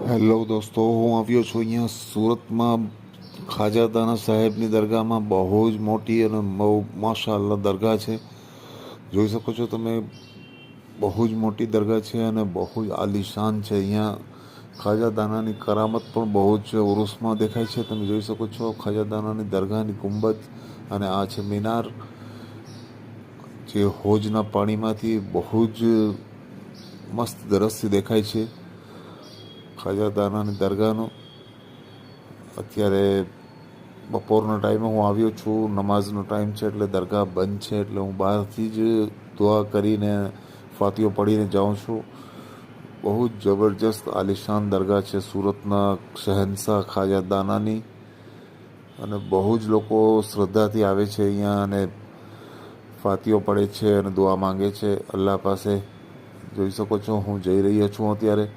Hello દોસ્તો, હું આવ્યો છું અહીંયા સુરતમાં ખાજાદાના સાહેબની દરગાહમાં. બહુ જ મોટી અને બહુ માશાઅલ્લાહ દરગાહ છે. જોઈ શકો છો તમે, બહુ જ મોટી દરગાહ છે અને બહુ જ આલિશાન છે. અહીંયા ખાજાદાનાની કરામત પણ બહુ જ ઉરુસમાં દેખાય છે. તમે જોઈ શકો છો ખાજાદાનાની દરગાહની ગુંબદ, અને આ છે મિનાર, જે હોજના પાણીમાંથી બહુ જ મસ્ત દ્રશ્ય દેખાય છે ખાજાદાનાની દરગાહનો. અત્યારે બપોરના ટાઈમે હું આવ્યો છું, નમાઝનો ટાઈમ છે એટલે દરગાહ બંધ છે, એટલે હું બહારથી જ દુઆ કરીને ફાતિહો પડીને જાઉં છું. બહુ જ જબરજસ્ત આલિશાન દરગાહ છે સુરતના શહેનશાહ ખાજાદાનાની, અને બહુ જ લોકો શ્રદ્ધાથી આવે છે અહીંયા અને ફાતિહો પડે છે અને દુઆ માંગે છે અલ્લાહ પાસે. જોઈ શકો છો હું જઈ રહ્યો છું અત્યારે.